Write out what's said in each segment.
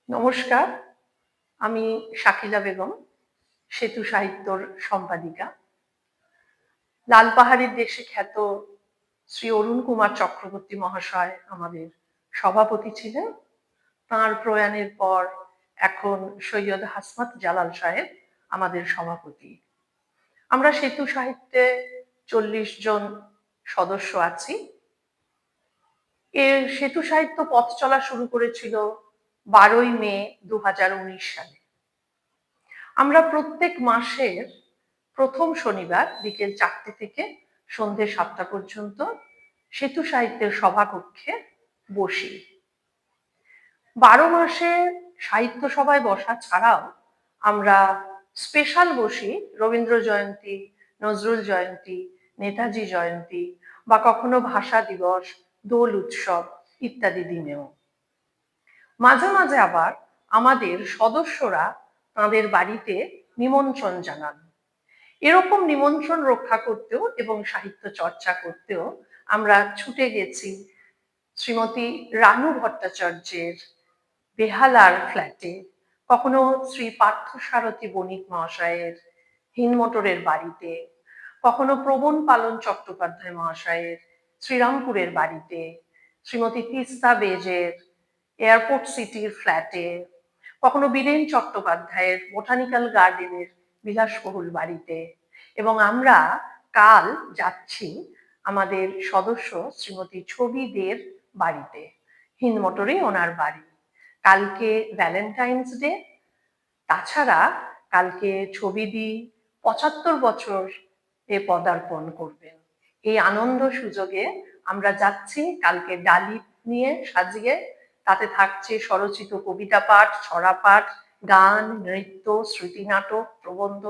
নমস্কার, আমি শাকিলা বেগম, সেতু সাহিত্যর সম্পাদিকা। লালপাহাড়ির দেশে খ্যাত শ্রী অরুণ কুমার চক্রবর্তী মহাশয় আমাদের সভাপতি ছিলেন। তাঁর প্রয়াণের পর এখন সৈয়দ হাসমাত জালাল সাহেব আমাদের সভাপতি। আমরা সেতু সাহিত্যে 40 জন সদস্য আছি। এর সেতু সাহিত্য পথ চলা শুরু করেছিল 12ই মে 2019 সালে। আমরা প্রত্যেক মাসের প্রথম শনিবার বিকেল 4টে থেকে সন্ধ্যে 7টা পর্যন্ত সেতু সাহিত্যের সভাকক্ষে বসি। 12 মাসে সাহিত্য সভায় বসা ছাড়াও আমরা স্পেশাল বসি রবীন্দ্র জয়ন্তী, নজরুল জয়ন্তী, নেতাজি জয়ন্তী বা কখনো ভাষা দিবস, দোল উৎসব ইত্যাদি দিনেও। মাঝে মাঝে আবার আমাদের সদস্যরা তাদের বাড়িতে নিমন্ত্রণ জানান। এরকম নিমন্ত্রণ রক্ষা করতেও এবং সাহিত্য চর্চা করতেও আমরা ছুটে গেছি শ্রীমতী রানু ভট্টাচার্যের বেহালার ফ্ল্যাটে, কখনো শ্রী পার্থসারথী বণিক মহাশয়ের হিনমোটরের বাড়িতে, কখনো প্রবণ পালন চট্টোপাধ্যায় মহাশয়ের শ্রীরামপুরের বাড়িতে, শ্রীমতী তিস্তা বেজের এয়ারপোর্ট সিটির ফ্ল্যাটে, কখনো বীরেন চট্টোপাধ্যায়ের বোটানিক্যাল গার্ডেনের বিলাসবহুল বাড়িতে, এবং আমরা কাল যাচ্ছি আমাদের সদস্য শ্রীমতী ছবি দের বাড়িতে, হিনমোটরে ওনার বাড়ি। কালকে ভ্যালেন্টাইন্স ডে, তাছাড়া কালকে ছবিদি 75 বছর পদার্পণ করবেন। এই আনন্দ সুযোগে আমরা যাচ্ছি কালকে ডালি নিয়ে সাজিয়ে, তাতে থাকছে স্বরচিত কবিতা পাঠ, ছড়া পাঠ, গান, নৃত্য, স্মৃতি নাটক, প্রবন্ধ,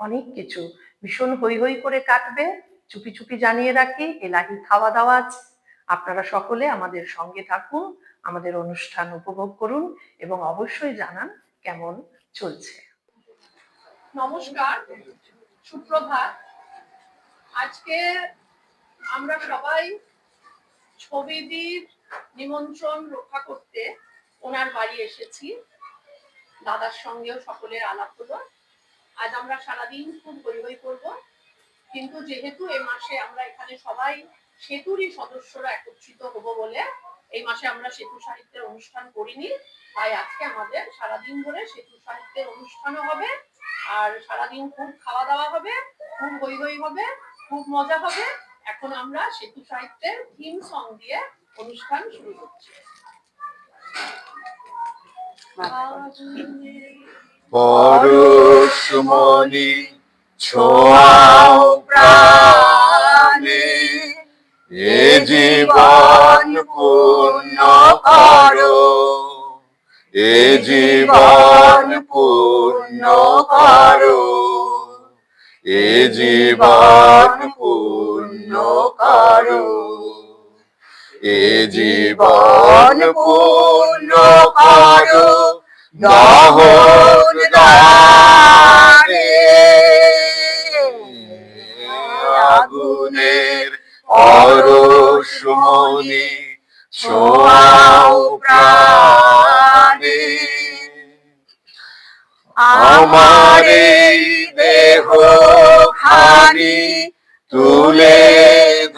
অনেক কিছু। ভীষণ হৈ হৈ করে কাটবে। চুপি চুপি জানিয়ে রাখি, এলাহি খাওয়া দাওয়া আছে। আপনারা সকলে আমাদের সঙ্গে থাকুন, আমাদের অনুষ্ঠান উপভোগ করুন এবং অবশ্যই জানান কেমন চলছে। নমস্কার, সুপ্রভাত। আজকে আমরা সবাই ছবিদির নিমন্ত্রণ রক্ষা করতে ওনার বাড়ি এসেছি। দাদার সঙ্গেও সকলের আলাপ হলো। আজ আমরা সারাদিন খুব হৈ হৈ করবো, কিন্তু যেহেতু এই মাসে আমরা এখানে সবাই সেতুরই সদস্যরা একত্রিত হব বলে এই মাসে আমরা সেতু সাহিত্যের অনুষ্ঠান করিনি, তাই আজকে আমাদের সারাদিন ধরে সেতু সাহিত্যের অনুষ্ঠানও হবে, আর সারাদিন খুব খাওয়া দাওয়া হবে, খুব হৈ হৈ হবে, খুব মজা হবে। এখন আমরা সেতু সাহিত্যের থিম সং দিয়ে অনুষ্ঠান শুরু করছি। পরশমণি ছোঁয়াও প্রাণে, এ জীবন পূর্ণ করো, এ জীবন পূর্ণ করো, এ জীবন পূর্ণ করো, এ জীবন পূর্ণ করো, দহন দানে আগুনের পরশমণি ছোঁয়াও প্রাণে, আমার এই দেহ খানি তুলে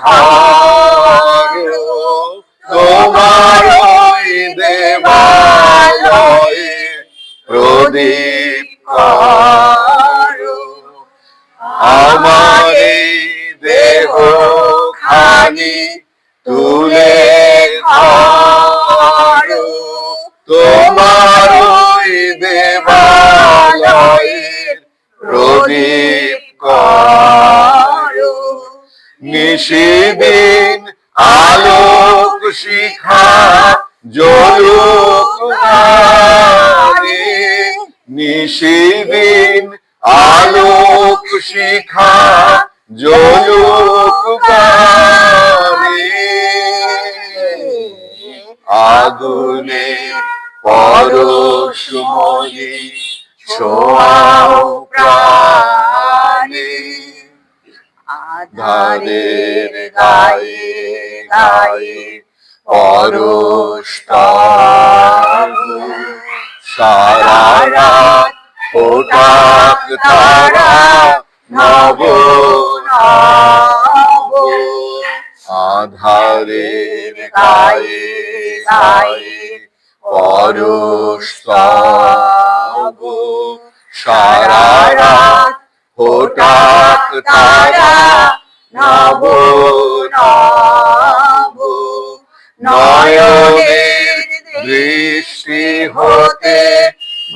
ধরো, তোমার ওই দেবালয়ে প্রদীপ করো, আমার এই দেহ খানি তুলে ধরো, তোমার ওই দেবালয়ে প্রদীপ করো, নিশিদিন আলোক শিখা জ্বলুক গানে, নিশিদিন আলোক শিখা জ্বলুক গানে, আগুনের পরশমণি ছোঁয়াও প্রাণে, আধারের গায়ে গায়ে পরশ তরু, রাত ফোটাক তারা নব নব আধারের গায়ে গায়ে পরশ তব সারা রাত ফোটাক তারা নব নব নয়নের দৃষ্টি হতে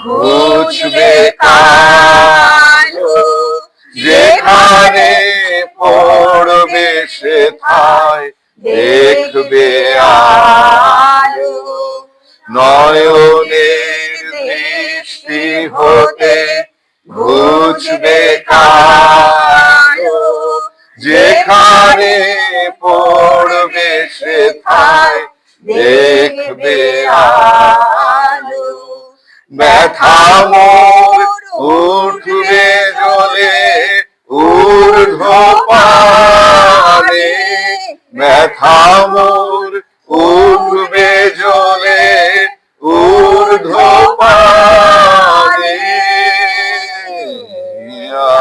ঘুচবে কালো যেখানে পড়বে সেথায় দেখবে আলো নয়নের দৃষ্টি হতে ঘুচবে কালো যেখানে পড়বে সেথায় দেখবে আলো ব্যথা মোর উঠবে জ্বলে ঊর্ধ্ব পানে ব্যথা মোর উঠবে জ্বলে ঊর্ধ্ব পানে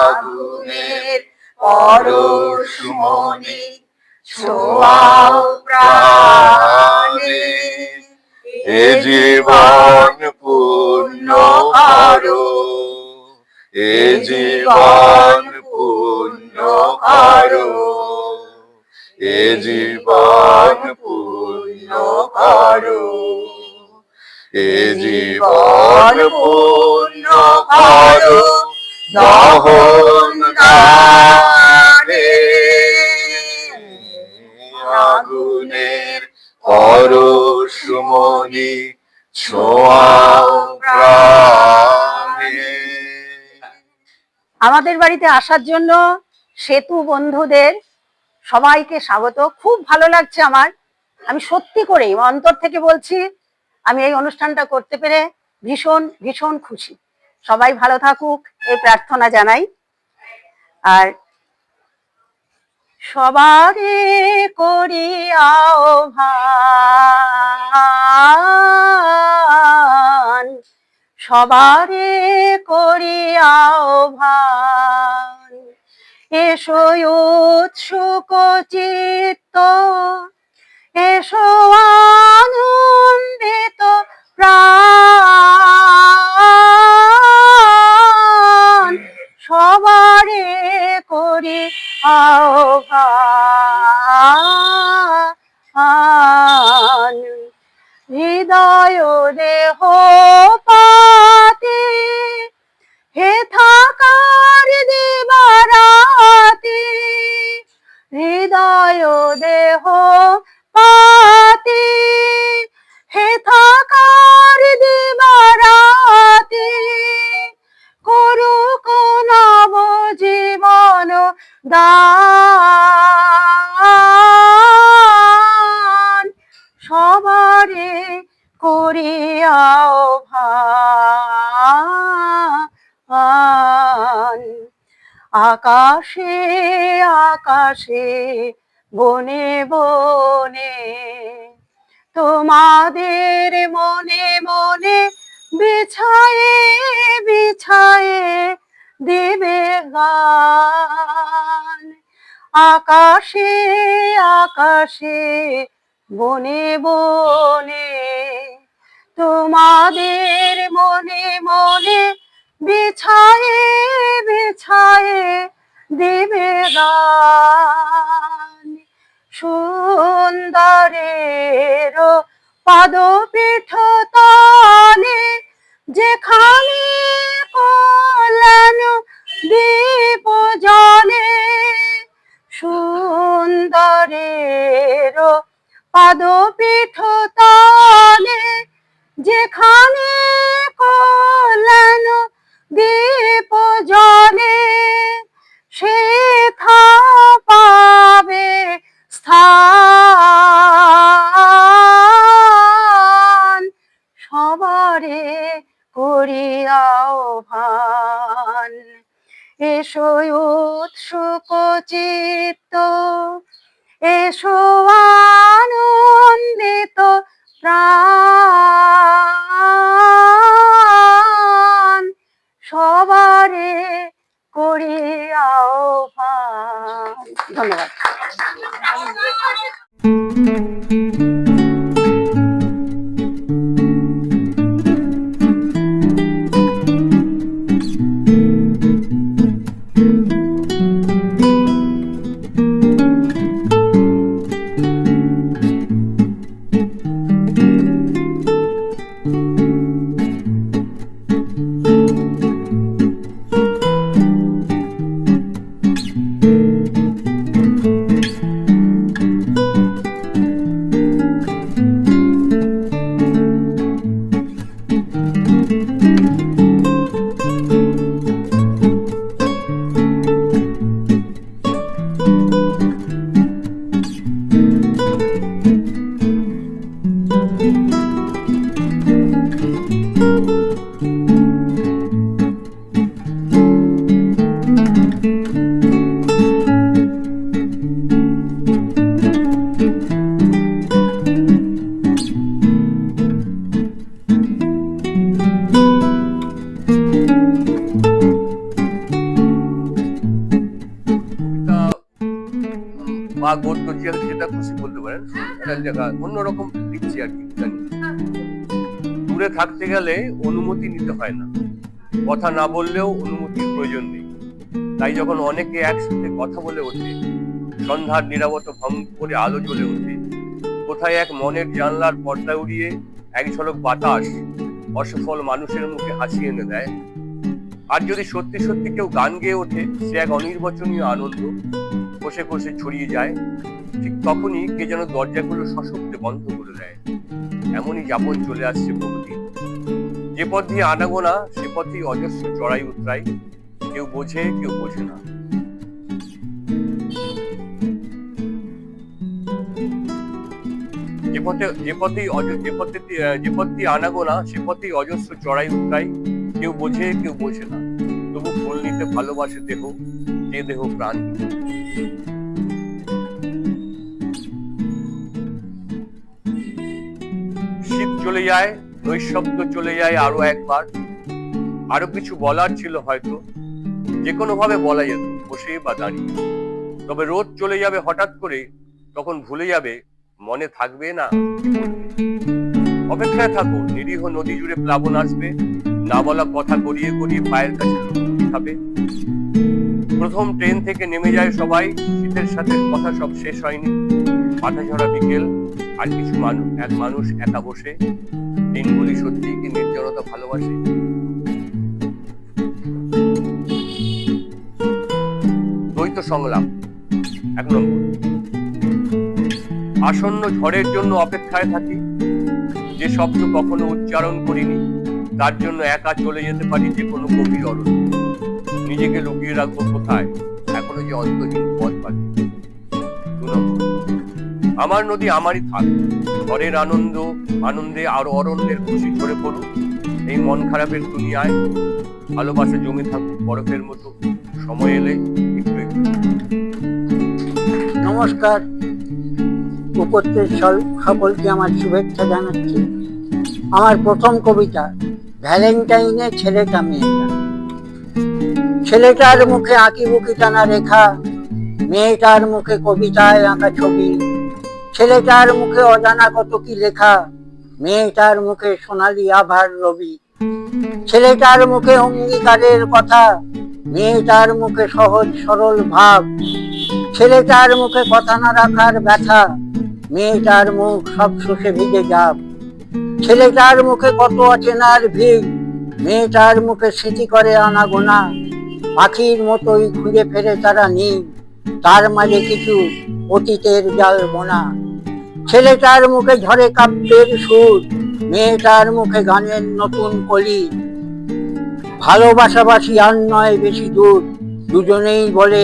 আগুনের পরশমণি ছোঁয়াও প্রাণে এ জীবন পূর্ণ করো এ জীবন পূর্ণ করো এ জীবন পূর্ণ করো এ জীবন পূর্ণ করো দহন দানে আগুনের পরশমণি ছোঁয়াও প্রাণে। আমাদের বাড়িতে আসার জন্য সেতু বন্ধুদের সবাইকে স্বাগত। খুব ভালো লাগছে আমার, আমি সত্যি করেই অন্তর থেকে বলছি, আমি এই অনুষ্ঠানটা করতে পেরে ভীষণ ভীষণ খুশি। সবাই ভালো থাকুক এই প্রার্থনা জানাই। আর সবারে করি আহ্বান, সবারে করি আহ্বান, এসো উৎসুক চিত্ত, এসো আনন্দিত প্রাণ, সবারে করি আহ্বান। হৃদয় দেহ পাতি হে থাকার দিবারাতি, হৃদয় দেহ পাতি হে থাকার দিবারাতি, করুক নব জীবন দান, সবারে করি আহ্বান। আকাশে আকাশে বনে বনে তোমাদের মনে মনে বিছায়ে বিছায়ে দেবে গান। আকাশে আকাশে বনে বনে তোমাদের মনে মনে বিছায়ে বিছায়ে দেবে গান। সুন্দরের পাদপীঠ তলে যেখানে কল্যাণ দীপ জ্বলে, সুন্দরের পাদপীঠ তলে যেখানে কল্যাণ দীপ জ্বলে, সেথা পাবে স্থান, সবারে করি আহ্বান। এসো উৎসুক চিত্ত, এসো আনন্দিত প্রাণ, পারেন, একটা জায়গা অন্যরকম দিচ্ছি আর কি। জানি দূরে থাকতে গেলে অনুমতি নিতে হয় না, কথা না বললেও অনুমতির প্রয়োজন নেই। তাই যখন অনেকে একসাথে কথা বলে ওঠে, সন্ধ্যার নীরবতা ভঙ্গ করে আলো জ্বলে ওঠে, কোথায় এক মনের জানলার পর্দা উড়িয়ে এক ঝলক বাতাস অসফল মানুষের মুখে হাসি এনে দেয়, আর যদি সত্যি সত্যি কেউ গান গেয়ে ওঠে, সে এক অনির্বচনীয় আনন্দ কোষে কোষে ছড়িয়ে যায়, ঠিক তখনই কে যেন দরজাগুলো সশব্দে বন্ধ করে দেয়। এমনই যাপন চলে আসছে বহুদিন। যে পথ দিয়ে আনাগোনা, সে পথেই অজস্র চড়াই উতরাই, কেউ বোঝে কেউ বোঝে না। যে পথ দিয়ে আনাগোনা, সে পথেই অজস্র চড়াই উতরাই, কেউ বোঝে কেউ বোঝে না। তবু ফুল নিতে ভালোবাসে দেহ, যে দেহ প্রাণ। শীত চলে যায়, নৈশব্দ চলে যায় আরো একবার। আরো কিছু বলার ছিল হয়তো, যে কোনো ভাবে বলা যেত, বসে বা দাঁড়িয়ে। তবে রোদ চলে যাবে হঠাৎ করে, তখন ভুলে যাবে, মনে থাকবে না। অপেক্ষায় থাকো, নিরীহ নদী জুড়ে প্লাবন আসবে, না বলা কথা গড়িয়ে গড়িয়ে পায়ের কাছে খাবে। প্রথম ট্রেন থেকে নেমে যায় সবাই, শীতের সাথে কথা সব শেষ হয়নি। মাথা ঝরা বিকেল, আর কিছু মানুষ একা বসে। দিনগুলি সত্যি কি নির্জনতা ভালোবাসে? দ্বৈত সংলাপ 1 নম্বর। আসন্ন ঝড়ের জন্য অপেক্ষায় থাকি, যে শব্দ কখনো উচ্চারণ করিনি, তার জন্য একা চলে যেতে পারি যে কোনো গভীর অরণ্যে। নিজেকে লুকিয়ে রাখবো কোথায়, এখনো যে অন্তহীন পথ বাকি। 2 নম্বর। আমার নদী আমারই থাক, ঝড়ের আনন্দে আর অরণ্যের খুশি ঝরে পড়ুক। এই মন খারাপের দুনিয়ায় ভালোবাসা জমে থাকুক বরফের মতো, সময় এলে একটু একটু। নমস্কার, উপস্থিত সকলকে আমার শুভেচ্ছা জানাচ্ছি। আমার প্রথম কবিতা ভ্যালেন্টাইনে ছেলেটা মেয়েটা। ছেলেটার মুখে আঁকি বুকি টানা রেখা, মেয়েটার মুখে কবিতায় আঁকা ছবি। ছেলেটার মুখে অজানা কত কি লেখা, মেয়েটার মুখে সোনালি আভার রবি। ছেলেটার মুখে অঙ্গীকারের কথা, মেয়েটার মুখে সহজ সরল ভাব। ছেলেটার মুখে কথা না রাখার ব্যথা, মেয়েটার মুখ সব শুষে ভিজে যাব। ছেলেটার মুখে কত অচেনার ভিড়, মেয়েটার মুখে স্মৃতি করে আনাগোনা। পাখির মতোই খুঁজে ফেরে তারা নীল, তার মাঝে কিছু অতীতের জাল বোনা। ছেলেটার মুখে ঝরে কাব্যের সুর, মেয়েটার মুখে গানের নতুন কলি। ভালোবাসাবাসি আর নয় বেশি দূর, দুজনেই বলে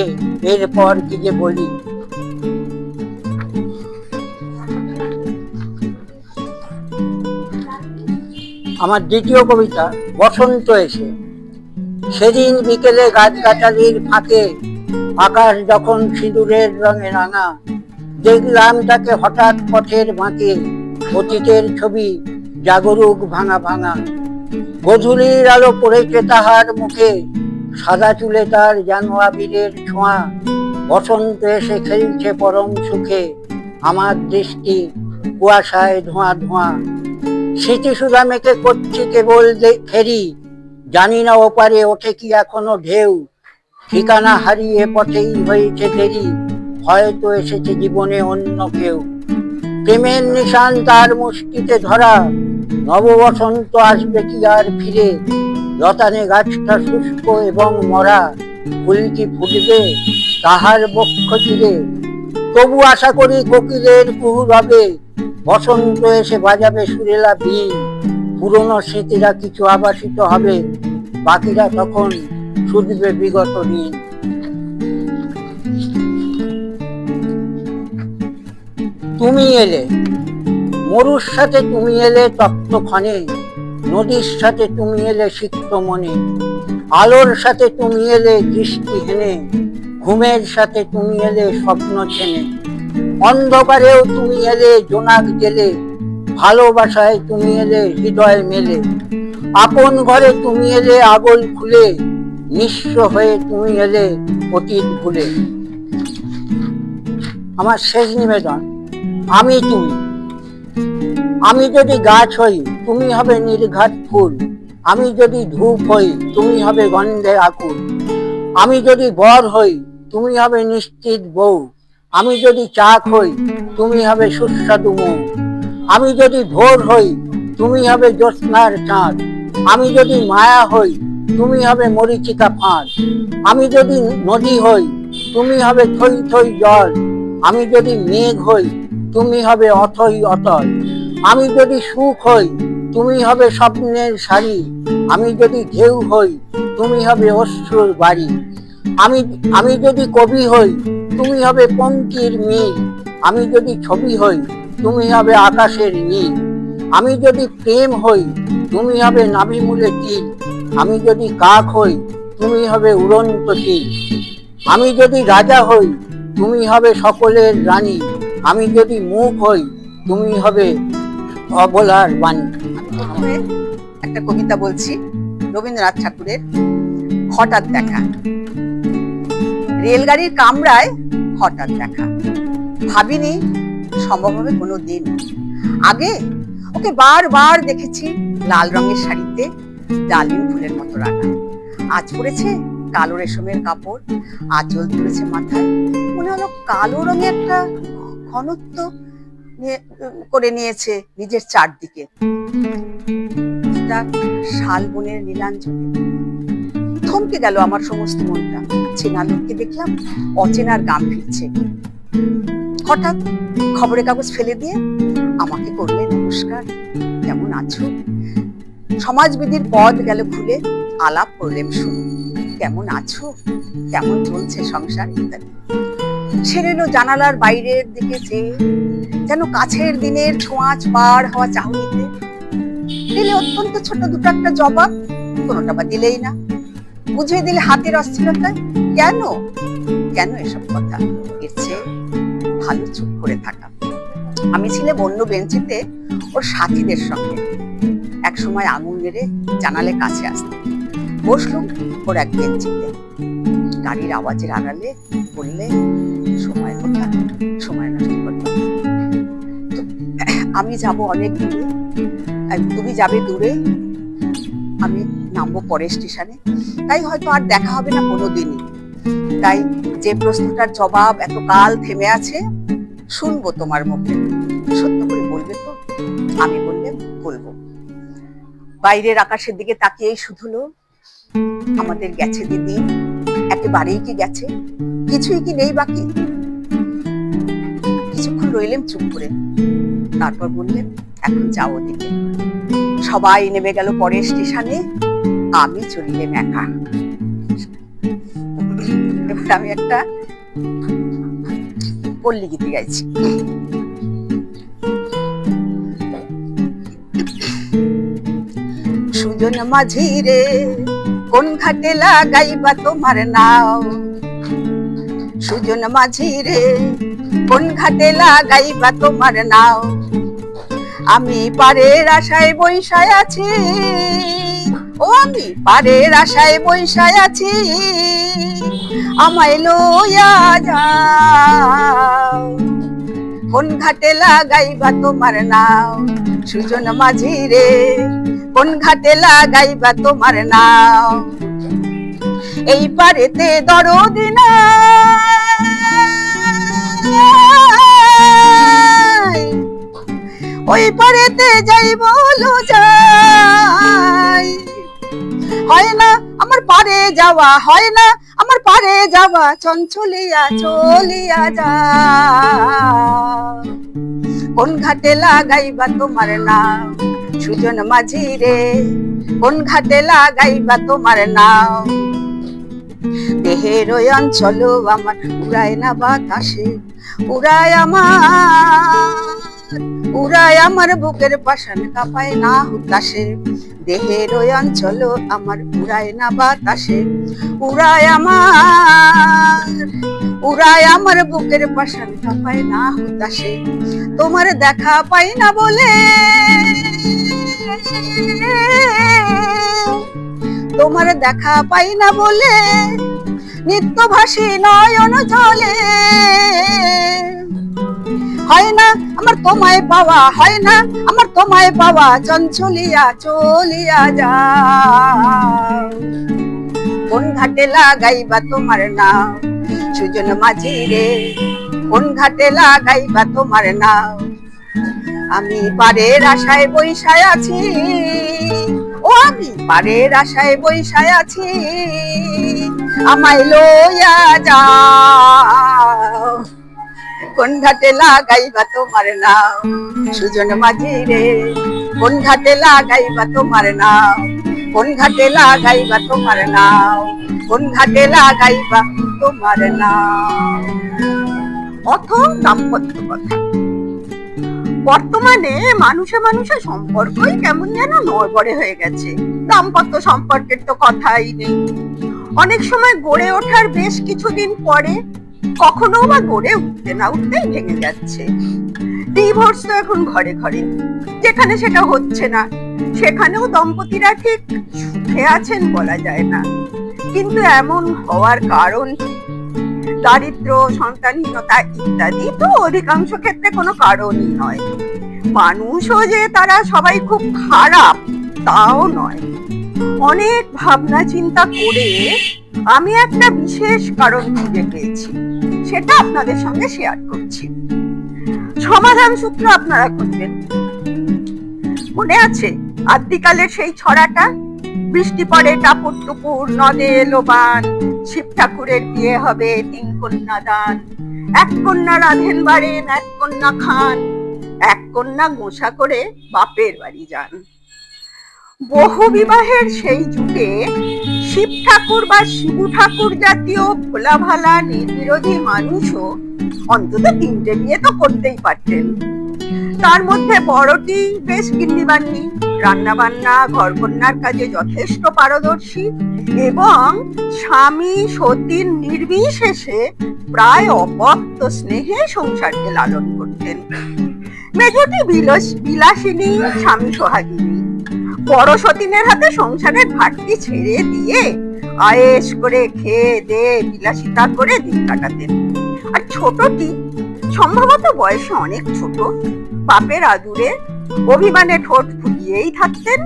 এরপর কি যে বলি। আমার দ্বিতীয় কবিতা বসন্ত এসে। সেদিন বিকেলে গাছগাছালির ফাঁকে, আকাশ যখন সিঁদুরের রঙে রাঙা, দেখলাম তাকে হঠাৎ পথের বাঁকে, অতীতের ছবি জাগরুক ভাঙা ভাঙা। গোধূলির আলো পড়েছে তাহার মুখে, সাদা চুলে তার যেন আবিরের ছোঁয়া। বসন্ত এসে খেলছে পরম সুখে, আমার দৃষ্টি কুয়াশায় ধোঁয়া ধোঁয়া। স্মৃতিসুধা মেখে করছি কেবল ফেরি, জানি না ওপারে ওঠে কি এখনো ঢেউ। ঠিকানা হারিয়ে পথেই হয়েছে দেরি, হয়তো এসেছে জীবনে অন্য কেউ। প্রেমের নিশান তার মুষ্টিতে ধরা, নববসন্ত আসবে কি আর ফিরে। লতানে গাছটা শুষ্ক এবং মরা, ফুল কি ফুটবে তাহার বক্ষ চিরে। তবু আশা করি কোকিলের কুহু হবে, বসন্ত এসে বাজাবে সুরেলা বীণ। পুরনো স্মৃতিরা কিছু আবাসিত হবে, বাকিরা তখন শুধবে বিগত দিন। তুমি এলে, মরুর সাথে তুমি এলে তপ্ত ক্ষণে, নদীর সাথে তুমি এলে সিক্ত মনে। আলোর সাথে তুমি এলে দৃষ্টি হেনে, ঘুমের সাথে তুমি এলে স্বপ্ন চেনে। অন্ধকারেও তুমি এলে জোনাক জেলে, ভালোবাসায় তুমি এলে হৃদয় মেলে। আপন ঘরে তুমি এলে আগল খুলে, নিঃস্ব হয়ে তুমি এলে অতীত ভুলে। আমার শেষ নিবেদন, আমি তুমি। আমি যদি গাছ হই তুমি হবে নির্ঘাত ফুল, আমি যদি ধূপ হই তুমি হবে গন্ধে আকুল, আমি যদি বর হই তুমি হবে নিশ্চিত বউ, আমি যদি চাক হই তুমি হবে সুস্বাদু মৌ, আমি যদি ভোর হই তুমি হবে জ্যোৎস্নার চাঁদ, আমি যদি মায়া হই তুমি হবে মরীচিকা ফাঁদ, আমি যদি নদী হই তুমি হবে থই থই জল, আমি যদি মেঘ হই তুমি হবে অথই অতল, আমি যদি সুখ হই তুমি হবে স্বপ্নের শাড়ি, আমি যদি ঢেউ হই তুমি হবে অশ্রুর বাড়ি, আমি যদি কবি হই তুমি হবে পঙ্ক্তির মিল, আমি যদি ছবি হই তুমি হবে আকাশের নীল, আমি যদি প্রেম হই তুমি হবে নাভিমূলে তিল, আমি যদি কাক হই তুমি হবে উড়ন্ত তীর, আমি যদি রাজা হই তুমি হবে সকলের রানী, আমি যদি মুখ হই তুমি হবে অবলার বাণী। আমি প্রথমে একটা কবিতা বলছি রবীন্দ্রনাথ ঠাকুরের, হঠাৎ দেখা। রেলগাড়ির কামরায় হঠাৎ দেখা, ভাবিনি সম্ভব হবে কোনো দিন। আগে ওকে বারবার দেখেছি লাল রঙের শাড়িতে ডালিম ফুলের মতো রাঙা, আজ পরেছে কালো রেশমের কাপড়, আঁচল তুলেছে মাথায়, মনে হলো কালো রঙে একটা ঘনত্ব করে নিয়েছে নিজের চারদিকে। শালবনের নীলাঞ্জনে থমকে গেল আমার সমস্ত মনটা, চেনা লোককে দেখলাম অচেনার গান ফিরছে। হঠাৎ খবরের কাগজ ফেলে দিয়ে আমাকে করলে নমস্কার, কেমন আছো? সমাজবিধির পদ গেল খুলে, আলাপ করলেন শুরু, কেমন আছো, কেমন চলছে সংসার ইত্যাদি। ছেড়ে এলো জানালার বাইরের দিকে চেয়ে, যেন কাছের দিনের ছোঁয়াচ পার হওয়া চাহনিতে। দিলে অত্যন্ত ছোট দুটো একটা জবাব, কোনোটা বা দিলেই না। বুঝিয়ে দিলে হাতের অস্থিরতায়, কেন কেন এসব কথা, এর চেয়ে ভালো চুপ করে থাকা। আমি ছিলাম অন্য বেঞ্চিতে ওর সাথীদের সঙ্গে, এক সময় আঙুল নেড়ে জানালে কাছে আসতে, বসলুম ওর এক বেঞ্চিতে। গাড়ির আওয়াজের আড়ালে বললে, সময় কথা, সময় নষ্ট করতে। আমি যাব অনেক দূরে, তুমি যাবে দূরে, আমি নামবো পরের স্টেশনে, তাই হয়তো আর দেখা হবে না কোনোদিনই। তাই যে প্রশ্নটার জবাব এত কাল থেমে আছে, শুনবো তোমার মুখে, সত্য করে বলবে তো? আমি বললাম বলবো। বাইরের আকাশের দিকে তাকিয়েই শুধুলো, আমাদের গেছে দিদি, একেবারেই কি গেছে, কিছুই কি নেই বাকি? কিছুক্ষণ রইলেন চুপ করে, তারপর বললেন, এখন যাও দিকে। সবাই নেমে গেল পরের স্টেশনে, আমি চলিলেন একা। এবার আমি একটা পল্লী গীতি গাইছি। সুজন মাঝি রে, কোন ঘাটে লাগাইবা তোমার নাও, সুজন মাঝি রে, কোন ঘাটে লাগাইবা তোমার নাও, আমি পারের আশায় বৈশায় আছি, ও আমি পারের আশায় বৈশায় আছি, আমায় লইয়া যাও, কোন ঘাটে লাগাইবা তোমার নাও, সুজন মাঝি রে, কোন ঘাটে লাগাইবা তোমার নাও, এই পারেতে দরদি নাই, ওই পারেতে যাই বলো যাই, হয় না আমার পারে যাওয়া, হয় না আমার পারে যাওয়া, চঞ্চলিয়া চলিয়া যা, কোন ঘাটে লাগাইবা তোমার নাও, সুজন মাঝি রে, কোন ঘাটে লাগাইবা তোমার নাও, দেহের ওই অঞ্চল আমার উড়ায় না বাতাসে, উড়ায় আমার বুকের পাশান কাঁপায় না হুতাশে, দেহের ওই অঞ্চল আমার উড়ায় না বাতাসে, উড়ায় আমার বুকের পাশান কাঁপায় না হুতাশে, তোমার দেখা পাই না বলে, তোমার দেখা পাই না বলে, নিত্যভাসী নয়ন জলে, হয় না আমার তোমায় পাওয়া, হয় না আমার তোমায় পাওয়া, চঞ্চলিয়া চলিয়া যাও। কোন ঘাটে লাগাইবা তোমার নাও সুজন মাঝি রে, কোন ঘাটে লাগাইবা তোমার নাও। আমি পারের আশায় বৈশায় আছি, ও আমি পারের আশায় বৈশায় আছি, আমায় লইয়া যাও। কোন ঘাটে লাগাইবা তোমার নাও সুজন মাঝি রে, কোন ঘাটে লাগাইবা তোমার নাও, কোন ঘাটে লাগাইবা তোমার নাও, কোন ঘাটে লাগাইবা তোমার নাও। অথ দাম্পত্য কথা। বর্তমানে মানুষে মানুষে সম্পর্কই কেমন যেন নড়বড়ে হয়ে গেছে। দাম্পত্য সম্পর্কের তো কথাই নেই। অনেক সময় গড়ে ওঠার বেশ কিছুদিন পরে কখনো বা গড়ে উঠতে না উঠতেই ভেঙে যাচ্ছে। ডিভোর্স তো এখন ঘরে ঘরে, যেখানে সেটা হচ্ছে না সেখানেও দম্পতিরা ঠিক সুখে আছেন বলা যায় না। কিন্তু এমন হওয়ার কারণ কি? দারিদ্র্য, সন্তানহীনতা ইত্যাদি তো অধিকাংশ ক্ষেত্রে কোনো কারণই নয়। মানুষও যে তারা সবাই খুব খারাপ তাও নয়। অনেক ভাবনা চিন্তা করে আমি একটা বিশেষ কারণ খুঁজে পেয়েছি, সেটা আপনাদের সঙ্গে শেয়ার করছি। সমাধান সূত্র আপনারা খুঁজবেন। মনে আছে আদিকালের সেই ছড়াটা? বৃষ্টি পড়ে টাপুর টুপুর, নদে এলো বান, শিব ঠাকুরের বিয়ে হবে 3 কন্যা দান, 1 কন্যা রাধেন বাড়েন, 1 কন্যা খান, 1 কন্যা গোসা করে বাপের বাড়ি যান। বহু বিবাহের সেই যুগে শিব ঠাকুর বা শিবু ঠাকুর জাতীয় ভোলা ভালা নির্বিরোধী মানুষও অন্তত 3টে বিয়ে তো করতেই পারতেন। তার মধ্যে বড়টি বেশ গিন্নিবান্নি, রান্না বান্না ঘরকন্যার কাজে যথেষ্ট পারদর্শী এবং স্বামী সতীর নির্বিশেষে প্রায় অপত্য স্নেহে সংসারকে লালন করতেন। মেজটি বিলাসিনী, স্বামী সোহাগিনী। বড় সতীনের হাতে সংসারের ভারটি ছেড়ে দিয়ে আয়েশ করে খেয়ে দে বিলাসিতা করে দিন কাটাতেন। আর ছোটটি সম্ভবত বয়সে অনেক ছোট, বাপের আদুরে অভিমানে ঠোঁট ফুলিয়েই থাকতেন।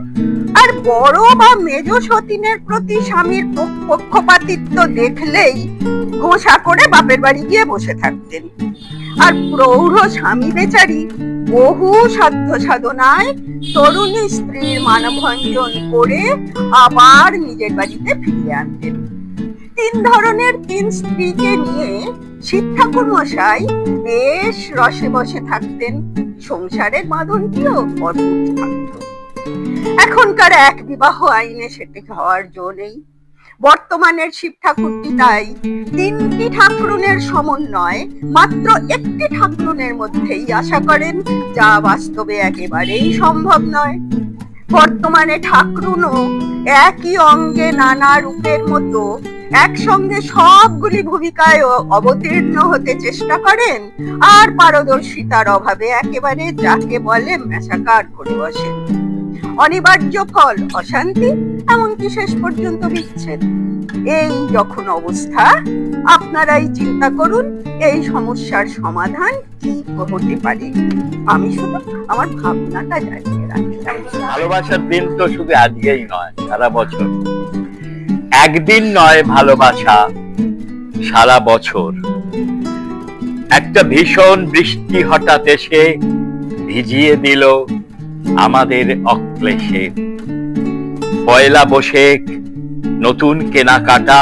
আর বড় বা মেজ সতীনের প্রতি স্বামীর পক্ষপাতিত্ব দেখলেই গোসা করে বাপের বাড়ি গিয়ে বসে থাকতেন। আর প্রৌঢ় স্বামী বেচারি বহু সাধ্য সাধনায় তরুণী স্ত্রীর মানভঞ্জন করে আবার নিজের বাড়িতে ফিরিয়ে আনতেন। 3 ধরনের 3 স্ত্রীকে নিয়ে শিব ঠাকুর মশাই বেশ রসে বসে থাকতেন। সংসারের বাঁধনটিও অটুট থাকত। এখনকার এক বিবাহ আইনে সেটি হওয়ার জো নেই। বর্তমানের শিব ঠাকুরটি তাই 3টি ঠাকুরনের সমন্বয় মাত্র 1টি ঠাকুরনের মধ্যেই আশা করেন, যা বাস্তবে একেবারেই সম্ভব নয়। বর্তমানে ঠাকুরনও একই অঙ্গে নানা রূপের মতো একসঙ্গে সবগুলি ভূমিকায় অবতীর্ণ হতে চেষ্টা করেন, আর পারদর্শিতার অভাবে একেবারে যাকে বলে মেশাকার করে বসেন। অনিবার্য ফল অশান্তি, এমনকি শেষ পর্যন্ত বিচ্ছেদ। এই যখন অবস্থা, আপনারাই চিন্তা করুন এই সমস্যার সমাধান কি হতে পারে। আমি শুধু আমার ভাবনাটা জানিয়ে রাখলাম। ভালোবাসার দিন তো শুধু আজকেই নয়, সারা বছর। একদিন নয়, ভালোবাসা সারা বছর। একটা ভীষণ বৃষ্টি হঠাৎ এসে ভিজিয়ে দিল আমাদের অক্লেশে। পয়লা বৈশাখ, নতুন কেনাকাটা,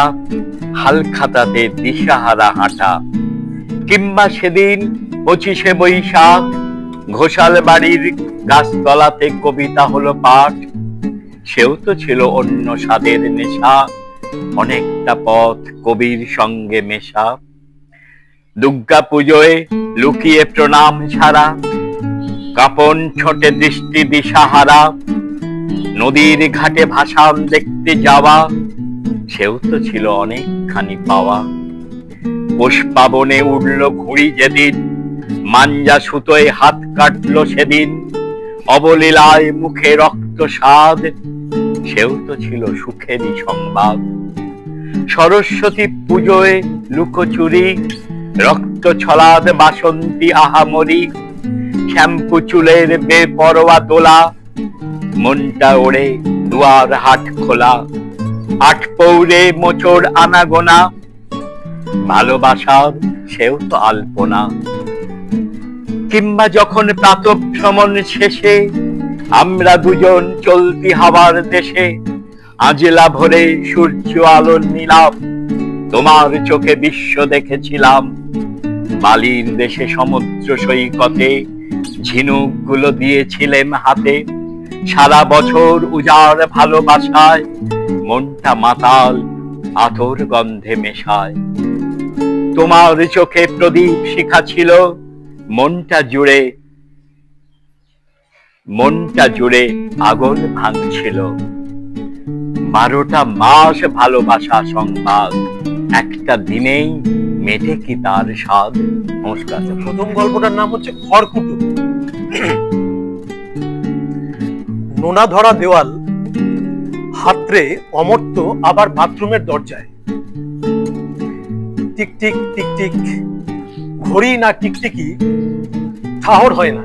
হালখাতাতে দিশাহারা হাঁটা, কিংবা সেদিন 25শে বৈশাখ ঘোষাল বাড়ির গাছতলাতে কবিতা হলো পাঠ। সেও তো ছিল অন্য স্বাদের নেশা, অনেকটা পথ কবির সঙ্গে মেশা। দুর্গা পুজোয় লুকিয়ে প্রণাম ছাড়া, কাপন ছোটে দৃষ্টি দিশাহারা, নদীর ঘাটে ভাসান দেখতে যাওয়া, সেও তো ছিল অনেকখানি পাওয়া। পৌষ পাবনে উড়ল ঘুড়ি যেদিন, মাঞ্জা সুতোয় হাত কাটলো সেদিন, অবলীলায় মুখে রক্ত স্বাদ, সেও তো ছিল সুখেরই সংবাদ। সরস্বতী পুজোয় লুকোচুরি, রক্ত মুক্ত ছলাদ বাসন্তী আহামরি, শ্যাম্পু চুলের বেপরোয়া দোলা, মনটা ওড়ে দুয়ার হাট খোলা, আট পৌরে মোচড় আনাগোনা, ভালোবাসার সেও তো আলপনা। কিংবা যখন প্রাতঃ ভ্রমণ শেষে আমরা দুজন চলতি হাওয়ার দেশে, আজলা ভরে সূর্য আলোর নীলাভ, তোমার চোখে বিশ্ব দেখেছিলাম। বালির দেশে সমুদ্র সৈকতে ঝিনুক গুলো দিয়েছিলেন হাতে, সারা বছর উজাড় ভালোবাসায় মনটা মাতাল আতর গন্ধে মেশায়। তোমার চোখে প্রদীপ শিখা ছিল, মনটা জুড়ে আগুন ভাঙছিল। 12টা মাস ভালোবাসা সংবাদ, একটা দিনেই মেটে কি তার স্বাদ। নমস্কার। প্রথম গল্পটার নাম হচ্ছে খড়কুটো। নোনা ধরা দেওয়াল, হাতড়ে অমর্ত্য আবার বাথরুমের দরজায়। টিকটিক টিকটিক, ঘড়ি না টিকটিকি ঠাহর হয় না।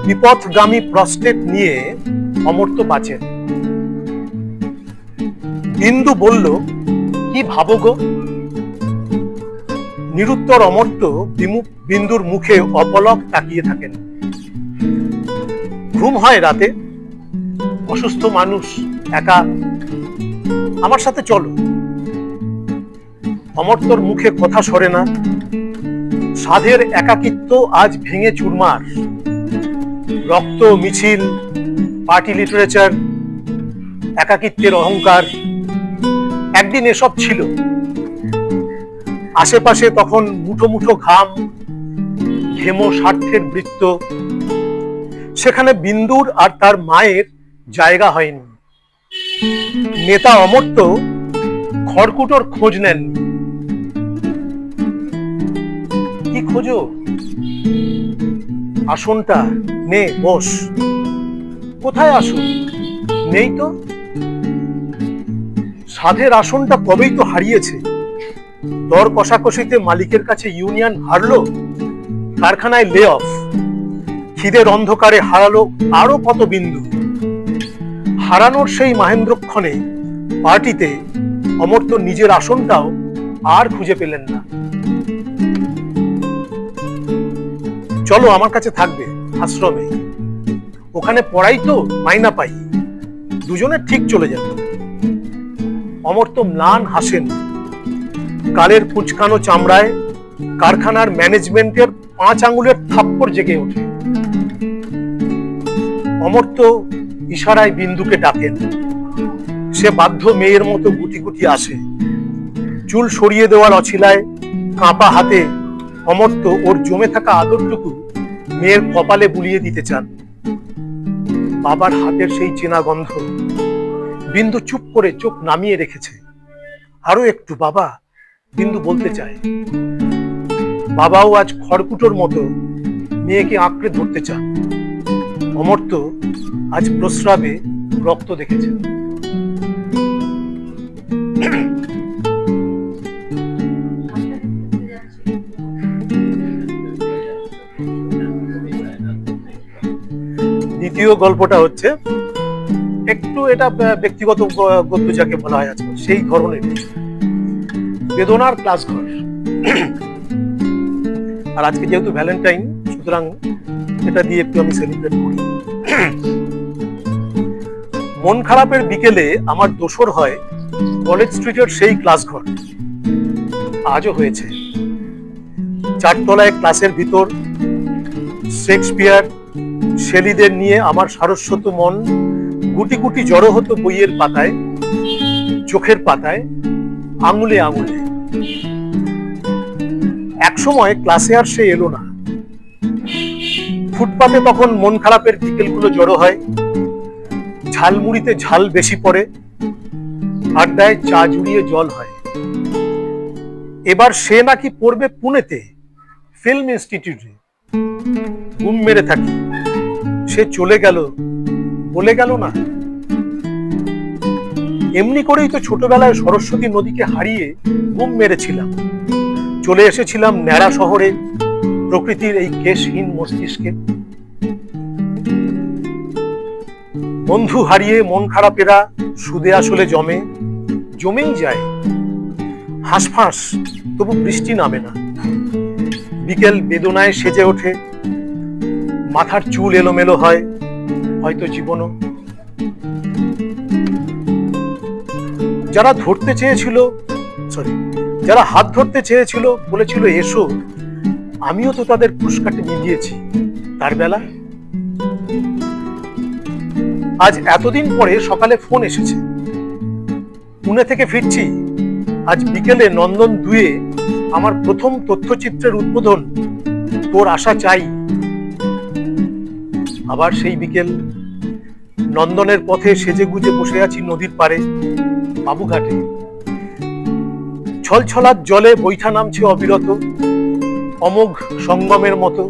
বিপথগামী প্রস্টেট নিয়ে অমর্ত্য বাঁচেন। বিন্দু বলল, কি ভাবো গো? নিরুত্তর অমর্ত্য বিন্দুর মুখে অপলক তাকিয়ে থাকেন। ঘুম হয় রাতে? অসুস্থ মানুষ, একা, আমার সাথে চলো। অমর্ত্যর মুখে কথা সরে না। সাধের একাকিত্ব আজ ভেঙে চুরমার। রক্ত, মিছিল, পার্টি লিটারেচার, একাকিত্বের অহংকার, একদিন এসব ছিল। আশেপাশে তখন মুঠো মুঠো ঘাম, ঘেমো স্বার্থের বৃত্ত। সেখানে বিন্দুর আর তার মায়ের জায়গা হয়নি। নেতা অমর্ত্য খড়কুটোর খোঁজ নেননি। কি খোঁজো? আসনটা নে, বস। কোথায় আসন? নেই তো। সাধের আসনটা কবেই তো হারিয়েছে। দর কষাকষিতে মালিকের কাছে ইউনিয়ন হারলো, কারখানায় লে অফ, খিদের অন্ধকারে হারালো আরো কত বিন্দু। হারানোর সেই মহেন্দ্রক্ষণে পার্টিতে অমর্ত্য নিজের আসনটাও আর খুঁজে পেলেন না। চলো, আমার কাছে থাকবে আশ্রমে, ওখানে পড়াই তো, মাইনা পাই, দুজনে ঠিক চলে যাবে। অমর্ত্য ম্লান হাসেন। কালের কুচকানো চামড়ায় কারখানার ম্যানেজমেন্টের 5 আঙ্গুলের থাপ্পড় জেগে ওঠে। অমর্ত্য ইশারায় বিন্দুকে ডাকেন। সে বাধ্য মেয়ের মতো গুটি গুটি আসে। চুল সরিয়ে দেওয়ার অছিলায় কাঁপা হাতে অমর্ত্য ওর জমে থাকা আদরটুকু মেয়ের কপালে বুলিয়ে দিতে চান। বাবার হাতের সেই চেনা গন্ধ। বিন্দু চুপ করে চোখ নামিয়ে রেখেছে। আরো একটু বাবা, বিন্দু বলতে চায়। বাবাও আজ খড়কুটোর মতো মেয়েকে আঁকড়ে ধরতে চান। অমর্ত্য আজ প্রস্রাবে রক্ত দেখেছেন। দ্বিতীয় গল্পটা হচ্ছে একটু, এটা ব্যক্তিগত গদ্য যাকে বলা হয় আজকাল, সেই ধরনের বেদনার ক্লাস ঘর। আর আজকে যেহেতু ভ্যালেন্টাইন, সুতরাং এটা দিয়ে একটু আমি সেলিব্রেট করি। মন খারাপের বিকেলে আমার দোসর হয় কলেজ স্ট্রিটের সেই ক্লাস ঘর। আজও হয়েছে। 4 তলায় ক্লাসের ভিতর শেক্সপিয়ার, শেলিদের নিয়ে আমার সারস্বত মন গুটি গুটি জড়ো হতো বইয়ের পাতায়, চোখের পাতায়, আঙুলে আঙুলে। একসময় ক্লাসে আর সে এলো না। ফুটপাতে তখন মন খারাপের বিকেলগুলো জড়ো হয়। ঝালমুড়িতে ঝাল বেশি পড়ে, আড্ডায় চা জুড়িয়ে জল হয়। এবার সে নাকি পড়বে পুনেতে, ফিল্ম ইনস্টিটিউটে। ঘুম মেরে থাকি। সে চলে গেল, বলে গেল না। এমনি করেই তো ছোটবেলায় সরস্বতী নদীকে হারিয়ে ঘুম মেরেছিলাম। চলে এসেছিলাম ন্যাড়া শহরে, প্রকৃতির এই কেশহীন মস্তিষ্কে। বন্ধু হারিয়ে মন খারাপেরা সুদে আসলে জমেই যায়। হাঁসফাঁস, তবু বৃষ্টি নামে না। বিকেল বেদনায় সেজে ওঠে, মাথার চুল এলোমেলো হয়, হয়তো জীবনও। যারা হাত ধরতে চেয়েছিল, বলেছিল এসো, আমিও তো তাদের পুরস্কারটা মিলিয়েছি। তার বেলা আজ এতদিন পরে সকালে ফোন এসেছে, পুনে থেকে ফিরছি, আজ বিকেলে নন্দন 2-এ আমার প্রথম তথ্যচিত্রের উদ্বোধন, তোর আশা চাই। আবার সেই বিকেল, নন্দনের পথে সেজে গুজে বসে আছি নদীর পাড়ে, বাবুঘাটে। ছলছলার জলে বৈঠা নামছে অবিরত, অমোঘ সঙ্গমের মতো।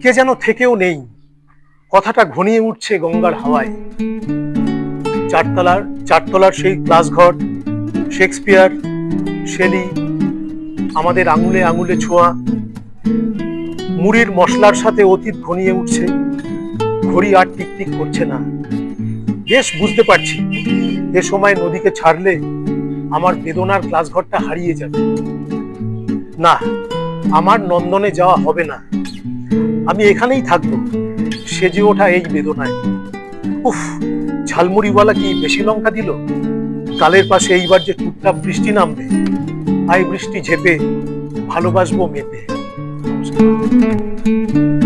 কে যেন থেকেও নেই, কথাটা ঘনিয়ে উঠছে গঙ্গার হাওয়ায়। চারতলার সেই ক্লাসঘর, শেক্সপিয়ার, শেলি, আমাদের আঙুলে আঙুলে ছোঁয়া। মুড়ির মশলার সাথে অতীত ঘনিয়ে উঠছে, ঘড়ি আর টিকটিক করছে না। বেশ বুঝতে পারছি, এ সময় নদীকে ছাড়লে আমার বেদনার ক্লাসঘরটা হারিয়ে যাবে। না, আমার নন্দনে যাওয়া হবে না, আমি এখানেই থাকবো, সেজে ওঠা এই বেদনায়। উফ, ঝালমুড়িওয়ালা কি বেশি লঙ্কা দিল? কালের পাশে এইবার যে টুকটাক বৃষ্টি নামবে, আই বৃষ্টি ঝেপে ভালোবাসবো মেপে। নমস্কার।